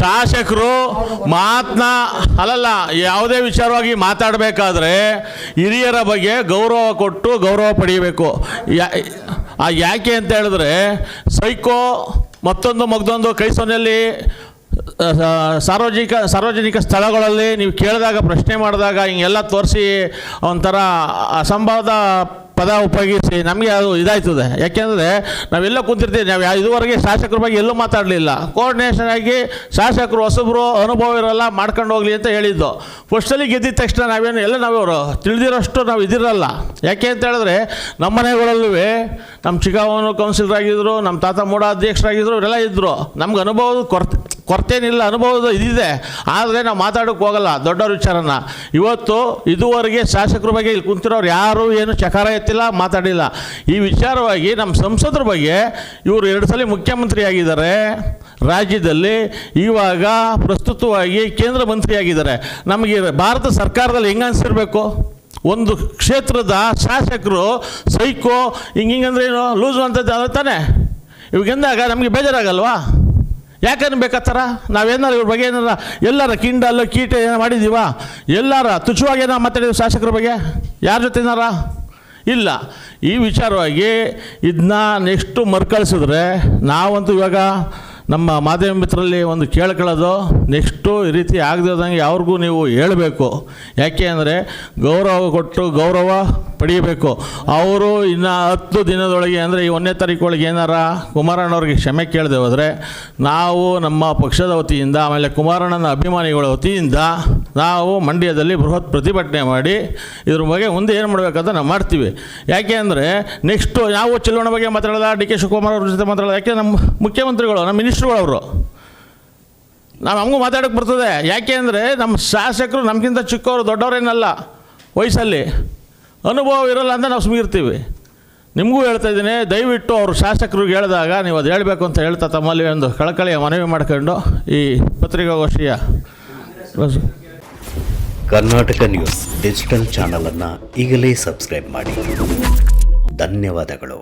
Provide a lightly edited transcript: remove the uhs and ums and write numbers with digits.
ಶಾಸಕರು ಅಲ್ಲಲ್ಲ, ಯಾವುದೇ ವಿಚಾರವಾಗಿ ಮಾತಾಡಬೇಕಾದ್ರೆ ಹಿರಿಯರ ಬಗ್ಗೆ ಗೌರವ ಕೊಟ್ಟು ಗೌರವ ಪಡೆಯಬೇಕು. ಯಾಕೆ ಅಂತ ಹೇಳಿದ್ರೆ ಸೈಕೋ ಮತ್ತೊಂದು ಕೈ ಸೊನ್ನೆಯಲ್ಲಿ ಸಾರ್ವಜನಿಕ ಸ್ಥಳಗಳಲ್ಲಿ ನೀವು ಕೇಳಿದಾಗ ಪ್ರಶ್ನೆ ಮಾಡಿದಾಗ ಹಿಂಗೆಲ್ಲ ತೋರಿಸಿ ಒಂಥರ ಅಸಂಭವದ ಪದ ಉಪಯೋಗಿಸಿ ನಮಗೆ ಅದು ಇದಾಯ್ತದೆ. ಯಾಕೆಂದರೆ ನಾವೆಲ್ಲ ಕುಂತಿರ್ತೀವಿ, ನಾವು ಇದುವರೆಗೆ ಶಾಸಕರ ಬಗ್ಗೆ ಎಲ್ಲೂ ಮಾತಾಡಲಿಲ್ಲ. ಕೋಆರ್ಡಿನೇಷನ್ ಆಗಿ ಶಾಸಕರು ಹೊಸಬ್ರು ಅನುಭವ ಇರೋಲ್ಲ ಮಾಡ್ಕೊಂಡು ಹೋಗಲಿ ಅಂತ ಹೇಳಿದ್ದು. ಫಸ್ಟಲ್ಲಿ ಗೆದ್ದಿದ ತಕ್ಷಣ ನಾವೇನು ನಾವವರು ತಿಳಿದಿರೋಷ್ಟು ನಾವು ಇದಿರಲ್ಲ. ಯಾಕೆ ಅಂತ ಹೇಳಿದ್ರೆ ನಮ್ಮ ಮನೆಗಳಲ್ಲೂ ನಮ್ಮ ಚಿಕ್ಕವನು ಕೌನ್ಸಿಲರ್ ಆಗಿದ್ದರು, ನಮ್ಮ ತಾತ ಮೂಡ ಅಧ್ಯಕ್ಷರಾಗಿದ್ದರು, ಇವರೆಲ್ಲ ಇದ್ದರು. ನಮ್ಗೆ ಅನುಭವದ ಕೊರತೇನಿಲ್ಲ, ಅನುಭವದ ಇದಿದೆ. ಆದರೆ ನಾವು ಮಾತಾಡೋಕ್ಕೆ ಹೋಗಲ್ಲ ದೊಡ್ಡವ್ರ ವಿಚಾರನ. ಇವತ್ತು ಇದುವರೆಗೆ ಶಾಸಕರ ಬಗ್ಗೆ ಇಲ್ಲಿ ಕುಂತಿರೋರು ಯಾರೂ ಏನು ಚಕಾರ ಎತ್ತಿಲ್ಲ, ಮಾತಾಡಿಲ್ಲ. ಈ ವಿಚಾರವಾಗಿ ನಮ್ಮ ಸಂಸದರ ಬಗ್ಗೆ ಇವರು 2 ಸಲ ಮುಖ್ಯಮಂತ್ರಿ ಆಗಿದ್ದಾರೆ ರಾಜ್ಯದಲ್ಲಿ, ಇವಾಗ ಪ್ರಸ್ತುತವಾಗಿ ಕೇಂದ್ರ ಮಂತ್ರಿ ಆಗಿದ್ದಾರೆ. ನಮಗೆ ಭಾರತ ಸರ್ಕಾರದಲ್ಲಿ ಹೆಂಗೆ ಅನಿಸಿರ್ಬೇಕು? ಒಂದು ಕ್ಷೇತ್ರದ ಶಾಸಕರು ಸೈಕೋ ಹಿಂಗಂದ್ರೆ ಏನು ಲೂಸು ಅಂತದ್ದು ತಾನೆ. ಇವಾಗೆಂದಾಗ ನಮಗೆ ಬೇಜಾರಾಗಲ್ವಾ? ಯಾಕಂದ್ರೆ ಬೇಕಾಗ್ತಾರ ನಾವೇನಾರು ಇವ್ರ ಬಗ್ಗೆ ಏನಾರ ಎಲ್ಲಾರ ಕಿಂಡಲ್ಲು ಕೀಟ ಏನೋ ಮಾಡಿದ್ದೀವ? ಎಲ್ಲಾರ ತುಚ್ಛವಾಗಿ ಏನೋ ಮಾತಾಡಿದ್ವಿ ಶಾಸಕರ ಬಗ್ಗೆ? ಯಾರ ಜೊತೆ ಏನಾರ ಇಲ್ಲ. ಈ ವಿಚಾರವಾಗಿ ಇದನ್ನ ನೆಕ್ಸ್ಟು ಮರುಕಳಿಸಿದ್ರೆ ನಾವಂತೂ ಇವಾಗ ನಮ್ಮ ಮಾಧ್ಯಮ ಮಿತ್ರರಲ್ಲಿ ಒಂದು ಕೇಳ್ಕೊಳ್ಳೋದು, ನೆಕ್ಸ್ಟು ಈ ರೀತಿ ಆಗದಿರೋದಂಗೆ ಅವ್ರಿಗೂ ನೀವು ಹೇಳಬೇಕು. ಯಾಕೆ ಅಂದರೆ ಗೌರವ ಕೊಟ್ಟು ಗೌರವ ಪಡೆಯಬೇಕು. ಅವರು ಇನ್ನು 10 ದಿನದೊಳಗೆ ಅಂದರೆ ಈ 1ನೇ ತಾರೀಕು ಒಳಗೆ ಏನಾರ ಕುಮಾರಣ್ಣವ್ರಿಗೆ ಕ್ಷಮೆ ಕೇಳದೆ ಹೋದರೆ ನಾವು ನಮ್ಮ ಪಕ್ಷದ ವತಿಯಿಂದ, ಆಮೇಲೆ ಕುಮಾರಣ್ಣನ ಅಭಿಮಾನಿಗಳ ವತಿಯಿಂದ ನಾವು ಮಂಡ್ಯದಲ್ಲಿ ಬೃಹತ್ ಪ್ರತಿಭಟನೆ ಮಾಡಿ ಇದ್ರ ಬಗ್ಗೆ ಮುಂದೆ ಏನು ಮಾಡಬೇಕಂತ ನಾವು ಮಾಡ್ತೀವಿ. ಯಾಕೆ ಅಂದರೆ ನೆಕ್ಸ್ಟು ನಾವು ಚುನಾವಣೆ ಬಗ್ಗೆ ಮಾತಾಡೋಲ್ಲ, ಡಿ.ಕೆ. ಶಿವಕುಮಾರ್ ಅವ್ರ ಜೊತೆ ಮಾತಾಡೋಲ್ಲ. ಯಾಕೆ ನಮ್ಮ ಮುಖ್ಯಮಂತ್ರಿಗಳು, ನಮ್ಮ ಮಿನಿಸ್ಟ್ರುಗಳವರು, ನಾವು ನಮಗೂ ಮಾತಾಡೋಕ್ಕೆ ಬರ್ತದೆ. ಯಾಕೆ ಅಂದರೆ ನಮ್ಮ ಶಾಸಕರು ನಮಗಿಂತ ಚಿಕ್ಕವರು ದೊಡ್ಡವರೇನಲ್ಲ ವಯಸ್ಸಲ್ಲಿ, ಅನುಭವ ಇರೋಲ್ಲ ಅಂತ ನಾವು ಸುಮ್ಮಿರ್ತೀವಿ. ನಿಮಗೂ ಹೇಳ್ತಾ ಇದ್ದೀನಿ, ದಯವಿಟ್ಟು ಅವರು ಶಾಸಕರಿಗೆ ಹೇಳಿದಾಗ ನೀವು ಅದು ಹೇಳಬೇಕು ಅಂತ ಹೇಳ್ತಾ ತಮ್ಮಲ್ಲಿ ಒಂದು ಕಳಕಳಿಯ ಮನವಿ ಮಾಡ್ಕೊಂಡು ಈ ಪತ್ರಿಕಾಗೋಷ್ಠಿಯ ಕರ್ನಾಟಕ ನ್ಯೂಸ್ ಡಿಜಿಟಲ್ ಚಾನಲನ್ನು ಈಗಲೇ ಸಬ್ಸ್ಕ್ರೈಬ್ ಮಾಡಿ. ಧನ್ಯವಾದಗಳು.